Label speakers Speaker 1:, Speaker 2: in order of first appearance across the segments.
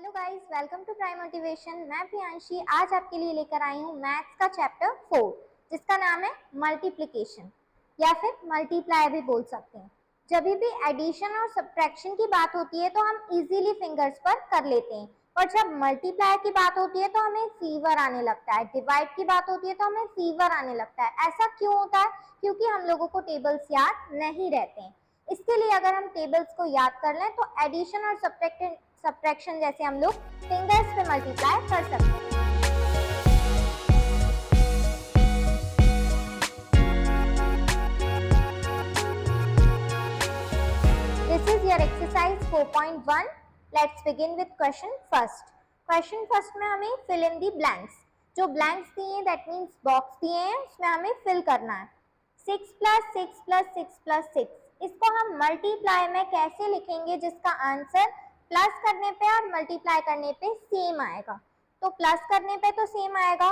Speaker 1: Hello guys, welcome to Prime Motivation. मैं प्रियांशी आज आपके लिए लेकर आई हूँ मैथ्स का चैप्टर 4 जिसका नाम है मल्टीप्लिकेशन या फिर मल्टीप्लाई भी बोल सकते हैं। जब भी एडिशन और सब्ट्रैक्शन की बात होती है तो हम इजीली फिंगर्स पर कर लेते हैं, और जब मल्टीप्लाई की बात होती है तो हमें फीवर आने लगता है, डिवाइड की बात होती है तो हमें फीवर आने लगता है। ऐसा क्यों होता है? क्योंकि हम लोगों को टेबल्स याद नहीं रहते हैं। इसके लिए अगर हम टेबल्स को याद कर लें तो एडिशन और सब्ट्रैक्शन जैसे हम लोग फिंगर्स पे मल्टीप्लाई कर सकते हैं। This is your exercise 4.1. Let's begin with question first. Question first में हमें fill in the blanks. जो blanks दिए हैं that means box दिए हैं उसमें हमें fill करना है। 6 plus 6 plus 6 plus 6 इसको हम मल्टीप्लाई में कैसे लिखेंगे जिसका आंसर प्लस करने पे और मल्टीप्लाई करने पे सेम आएगा। तो प्लस करने पे तो सेम आएगा।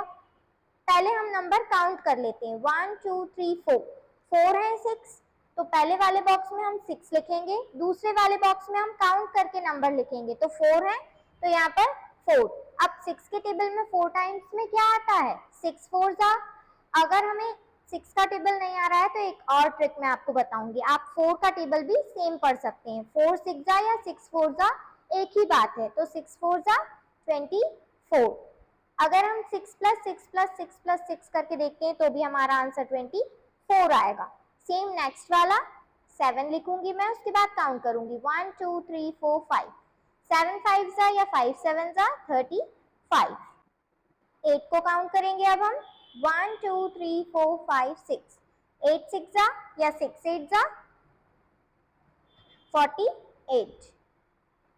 Speaker 1: पहले हम नंबर काउंट कर लेते हैं। 1 2 3 4 4 है 6, तो पहले वाले बॉक्स में हम 6 लिखेंगे, दूसरे वाले बॉक्स में हम काउंट करके नंबर लिखेंगे। तो 4 है तो यहाँ पर 4। अब 6 के टेबल में 4 टाइम्स में क्या आता है? 6 4 जा। अगर हमें 6 का टेबल नहीं आ रहा है तो एक और ट्रिक मैं आपको बताऊंगी। आप 4 का टेबल भी सेम पढ़ सकते हैं। 4 6 जा या 6 4 जा एक ही बात है। तो 6 4 जा 24। अगर हम 6 प्लस 6 प्लस 6 प्लस 6 करके देखते हैं तो भी हमारा आंसर 24 आएगा। सेम नेक्स्ट वाला 7 लिखूंगी मैं, उसके बाद काउंट करूंगी 1 2 3 4 5। 7 5 जा या 5 7 जा 35। 8 को काउंट करेंगे अब हम 1 2 3 4 5 6। 8 6 जा या 6 8 जा 48।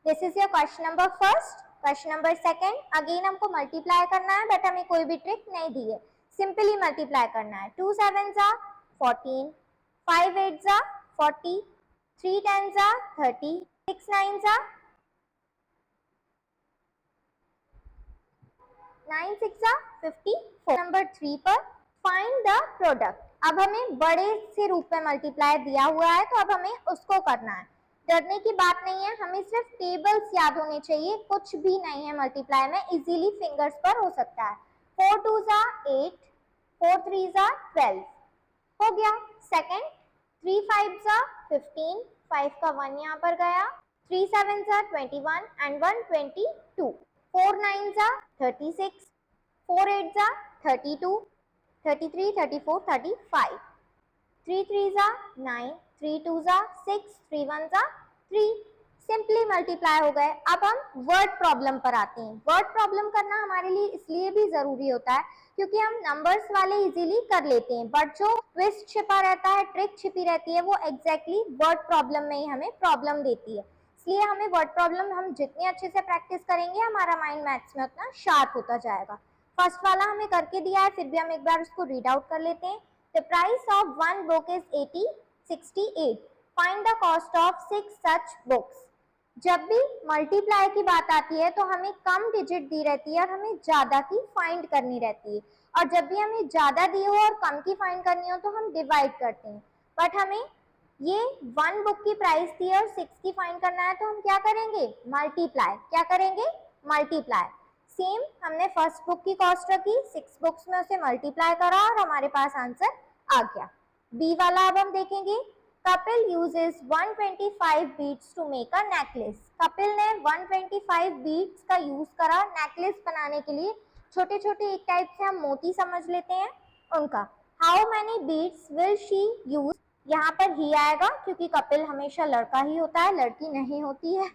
Speaker 1: This is your question number first. Question number second, again हमको मल्टीप्लाई करना है बट हमें कोई भी ट्रिक नहीं दी है, सिंपली मल्टीप्लाई करना है। 2 7 जा 14, 5 8 जा 40, 3 10 जा 30, 6 9 जा 9 6 जा 54। नंबर 3 पर फाइंड द प्रोडक्ट। अब हमें बड़े से रूप में मल्टीप्लाई दिया हुआ है तो अब हमें उसको करना है। डरने की बात नहीं है, हमें सिर्फ टेबल्स याद होने चाहिए, कुछ भी नहीं है मल्टीप्लाई में, इजीली फिंगर्स पर हो सकता है। 4 2 जा 8, 4 3 जा 12 हो गया। सेकंड 3 5 जा 15, 5 का 1 यहाँ पर गया। 3 7 जा 21 एंड 1 22। 4 9 जा 36, 4 8 जा 32, 33 34 35। 3 3 जा 9, 3 2 जा 6, 3 1 जा 3। सिंपली मल्टीप्लाई हो गए। अब हम वर्ड प्रॉब्लम पर आते हैं। वर्ड प्रॉब्लम करना हमारे लिए इसलिए भी जरूरी होता है क्योंकि हम नंबर्स वाले इजीली कर लेते हैं, बट जो ट्विस्ट छिपा रहता है, ट्रिक छिपी रहती है, वो एग्जैक्टली वर्ड प्रॉब्लम में ही हमें प्रॉब्लम देती है। इसलिए हमें वर्ड प्रॉब्लम हम जितने अच्छे से प्रैक्टिस करेंगे हमारा माइंड मैथ्स में उतना शार्प होता जाएगा। फर्स्ट वाला हमें करके दिया है, फिर भी हम एक बार उसको रीड आउट कर लेते हैं। The price of one book is 80, 68. Find the cost of 6 such books. जब भी मल्टीप्लाई की बात आती है तो हमें कम डिजिट दी रहती है और हमें ज्यादा की फाइंड करनी रहती है, और जब भी हमें ज्यादा दी हो और कम की फाइंड करनी हो तो हम डिवाइड करते हैं। बट हमें ये 1 बुक की प्राइस दी है और 6 की फाइंड करना है तो हम क्या करेंगे? मल्टीप्लाई। क्या करेंगे? मल्टीप्लाई। सेम हमने फर्स्ट बुक की कॉस्ट रखी, 6 बुक्स में उसे मल्टीप्लाई करा और हमारे पास आंसर आ गया। बी वाला अब हम देखेंगे। Kapil uses 125 beads to make a necklace. Kapil ने 125 बीड्स का यूज करा नेकलेस बनाने के लिए। छोटे छोटे एक टाइप से हम मोती समझ लेते हैं उनका। How many beads will she use? यहाँ पर ही आएगा क्योंकि कपिल हमेशा लड़का ही होता है, लड़की नहीं होती है।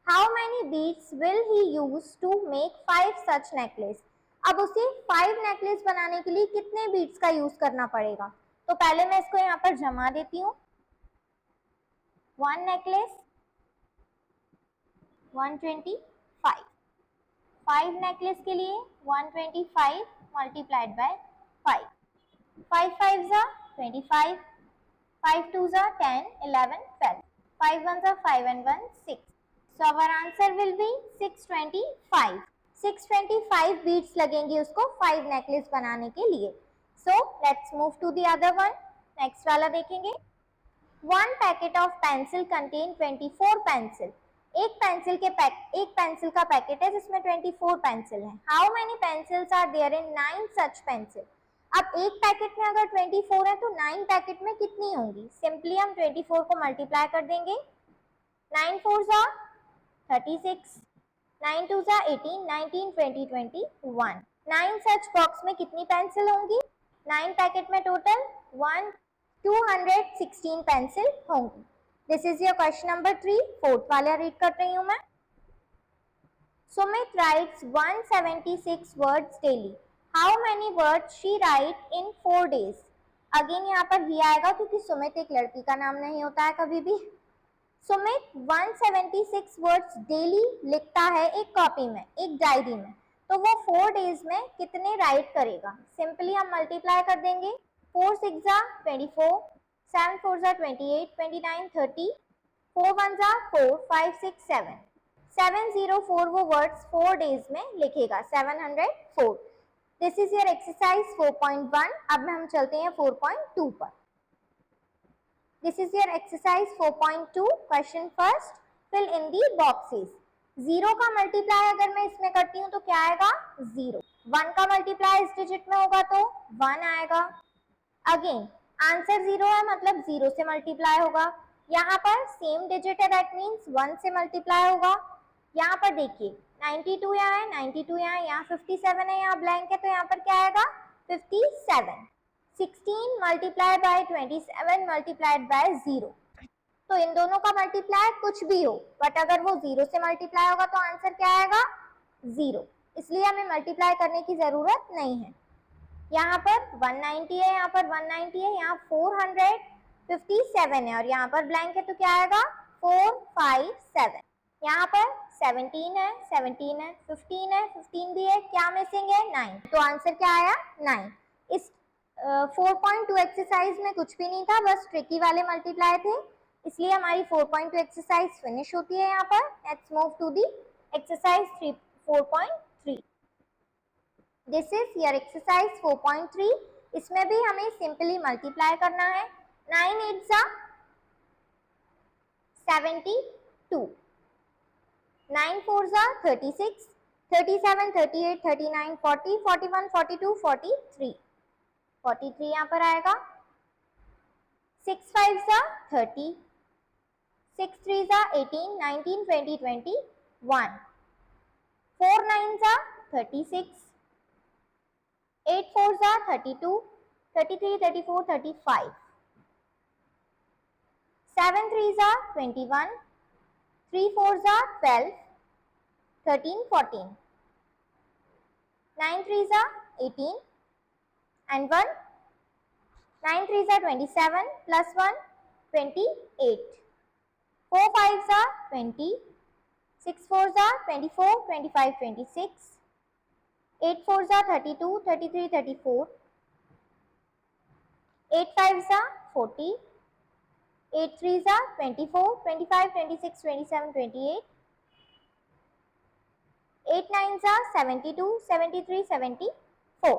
Speaker 1: How many beads will he use to make 5 such necklace? अब उसे 5 नेकलेस बनाने के लिए कितने बीड्स का यूज करना पड़ेगा? तो पहले मैं इसको यहाँ पर जमा देती हूँ। 1 नेकलेस 125, 5 नेकलेस के लिए 125 मल्टीप्लाइड बाय 5। 5 5 जा 25, 5 2 जा 10 11 12, 5 1 जा 5 and 1 6। So our answer will be 625. 625 beads लगेंगे उसको 5 नेकलेस बनाने के लिए। So let's move to the other one. Next वाला देखेंगे। 1 packet of pencil contain 24 pencil. एक पेंसिल का पैकेट है जिसमें 24 पेंसिल है। How many pencils are there in 9 such pencil. अब एक पैकेट में अगर 24 है तो 9 पैकेट में कितनी होंगी? सिंपली हम 24 को मल्टीप्लाई कर देंगे। 9 4 जा 36, 9 2 जा 18, 19 20 21। 9 सच बॉक्स में कितनी पेंसिल होंगी? 9 पैकेट में टोटल 216 पेंसिल होंगी। This is your question number 3। Fourth वाला रीड कर रही हूं मैं। Sumit rights 176 words daily. How many words she write in 4 days। Again यहाँ पर ही आएगा क्योंकि सुमित एक लड़की का नाम नहीं होता है कभी भी। सुमित 176 वर्ड्स डेली लिखता है एक कॉपी में, एक डायरी में, तो वो 4 days में कितने राइट करेगा? सिंपली हम मल्टीप्लाई कर देंगे। 4 6 जा 24, 7 4 जा 28, 29 30, 4 1 जा 4, 5 6 7, 704 वो वर्ड्स 4 days में लिखेगा। 704। This is your exercise 4.1। अब हम चलते हैं 4.2 पर। This is your exercise 4.2। Question first, fill in the boxes. 0 का मल्टीप्लाई अगर मैं इसमें करती हूँ तो क्या आएगा? 0। 1 का मल्टीप्लाई इस डिजिट में होगा तो 1 आएगा। अगेन आंसर 0 है मतलब 0 से मल्टीप्लाई होगा। यहाँ पर सेम डिजिट है, दैट मीन्स 1 से मल्टीप्लाई होगा। यहाँ पर देखिए 92 यहाँ है, 92 यहाँ 57 है, यहाँ ब्लैंक है, तो यहाँ पर क्या आएगा? 57। 16 मल्टीप्लाई बाय 27 मल्टीप्लाइड बाय 0। तो इन दोनों का मल्टीप्लाई कुछ भी हो, बट अगर वो 0 से मल्टीप्लाई होगा तो आंसर क्या आएगा? 0। इसलिए हमें मल्टीप्लाई करने की जरूरत नहीं है। यहाँ पर 190 है, यहाँ पर 190 है, यहाँ 457 है और यहाँ पर ब्लैंक है तो क्या आएगा? 457। यहाँ पर 17 है, 17 है, 15 है, 15 भी है, क्या मिसिंग है? 9। तो आंसर क्या आया? 9। इस 4.2 एक्सरसाइज में कुछ भी नहीं था, बस ट्रिकी वाले मल्टीप्लाई थे, इसलिए हमारी 4.2 एक्सरसाइज फिनिश होती है यहाँ पर। Let's move to the exercise 4.3। This is your exercise 4.3। इसमें भी हमें सिंपली मल्टीप्लाई करना है। 9 8 जा 72, 9 4 जा 36, 37 38 39 40 41 42 43, 43 यहाँ पर आएगा। 6 5 जा 30, 6 3 जा 18 19 20 21, 4 9 जा 36, 8 4 जा 32, 33 34 35, 7 3 जा 21, 3 4 जा 12, 13 14, 9 3 जा 18 and 1, 9 3 जा 27 plus 1 28, 4 5 जा 20, 6 4 जा 24 25 26, 8 4 जा 32 33 34, 8 5 जा 40, 8 3 जा 24 25 26 27 28, 8 9 जा 72 73 74।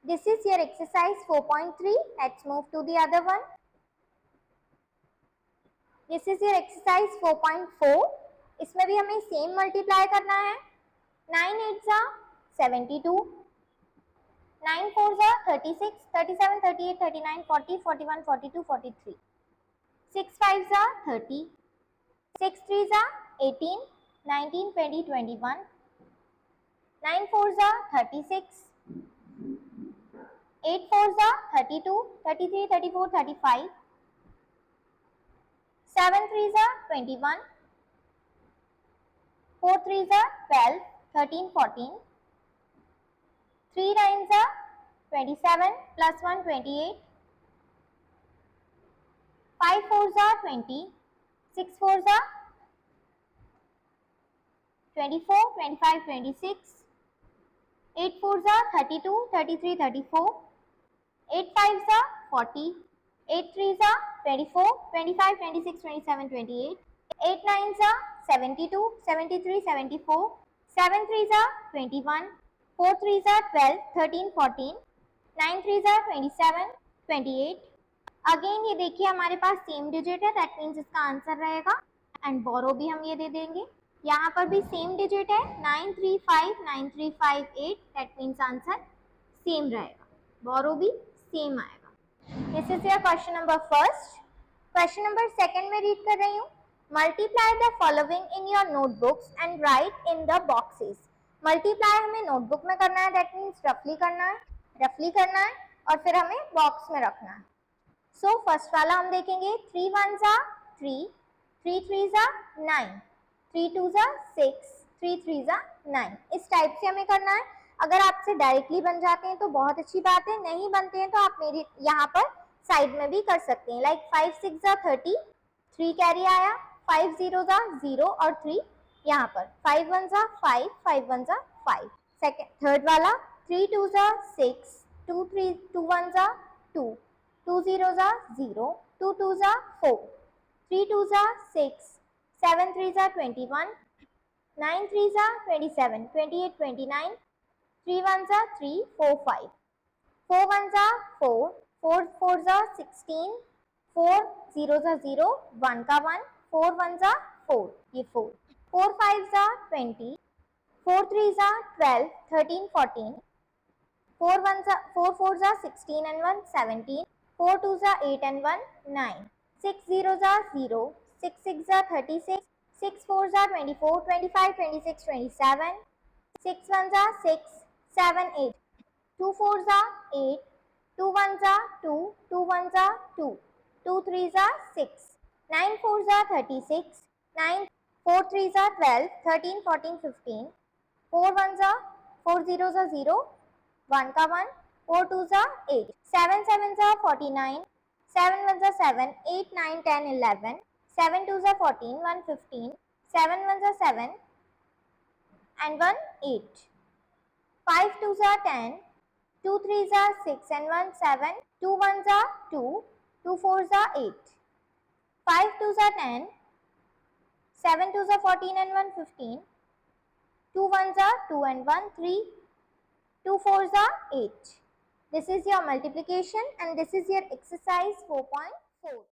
Speaker 1: This is your exercise 4.3. Let's move to the other one. This is your exercise 4.4. इसमें भी हमें सेम मल्टीप्लाई करना है। 9 8 जा 72, 9 4 जा 36, 37 38 39 40 41 42 43, 6 5 जा 30, 6 3 जा 18 19 20 21, 9 4 जा 36, 8 4 जा 32 33 34 35, 7 3 जा 21, 4 3 जा 12 13 14, 3 9 जा 27 plus 1 28, 5 4 जा 20, 6 4 जा 24 25 26, 8 4 जा 32 33 34, 8 5 जा 40, 8 3 जा 24 25 26 27 28, 8 9 जा 72 73 74, 7 3 जा 21, 4 3 जा 12 13 14, 9 3 जा 27 28। अगेन ये देखिए हमारे पास सेम डिजिट है, दैट मीन्स इसका आंसर रहेगा एंड बोरो भी हम ये दे देंगे। यहाँ पर भी सेम डिजिट है 935 9358, दैट मीन्स आंसर सेम रहेगा, बोरो भी सेम आएगा। This is your question number first. Question number second में रीड कर रही हूँ। Multiply the following in your notebooks and right in the boxes. Multiply हमें नोटबुक में करना है, दैट मीन्स रफली करना है और फिर हमें बॉक्स में रखना है। सो फर्स्ट वाला हम देखेंगे 3 1 3, 3 3 9, 3 2 6, 3 3 9। इस टाइप से हमें करना है। अगर आपसे डायरेक्टली बन जाते हैं तो बहुत अच्छी बात है, नहीं बनते हैं तो आप मेरी यहाँ पर साइड में भी कर सकते हैं। लाइक 5 6 30, 3 कैरी आया, 5 0 0 और 3 यहाँ पर, 5 1 5, 5 1 5। सेकेंड थर्ड वाला 3 2 6, 2 3 2 1 2, 2 0 0, 2 2 4, 3 2 6, 7 3 21, 9 3 27, 28 29, 3 1 3, 4 5, 4 1 4, 4 4 16, 4 0 0, 1 का 1, 4 1 4, ये 4, 4 5 20, 4 3 12, 13 14, 4 4 16 and 1 17, 4 2 8 and 1 9, 6 0 0, 6 6 36, 6 4 24, 25 26 27, 6 1 6, 7 8, 2 4 8, 2 1 2, 2 1 2, 2 3 6, 9 4 36, 9 4 3 12, 13 14 15, 4 1 4 0 0, 1 का 1, 4 2 8, 7 7 49, 7 1 7, 8 9 10 11, 7 2 14, 1 15, 7 1 7 and 1 8, 5 2 10, 2 3 6 and 1 7, 2 1 2, 2 4 8, 5 2 10, 7 2 14 and 1 15, 2 1 2 and 1 3, 2 4 8. This is your multiplication and this is your exercise 4.4.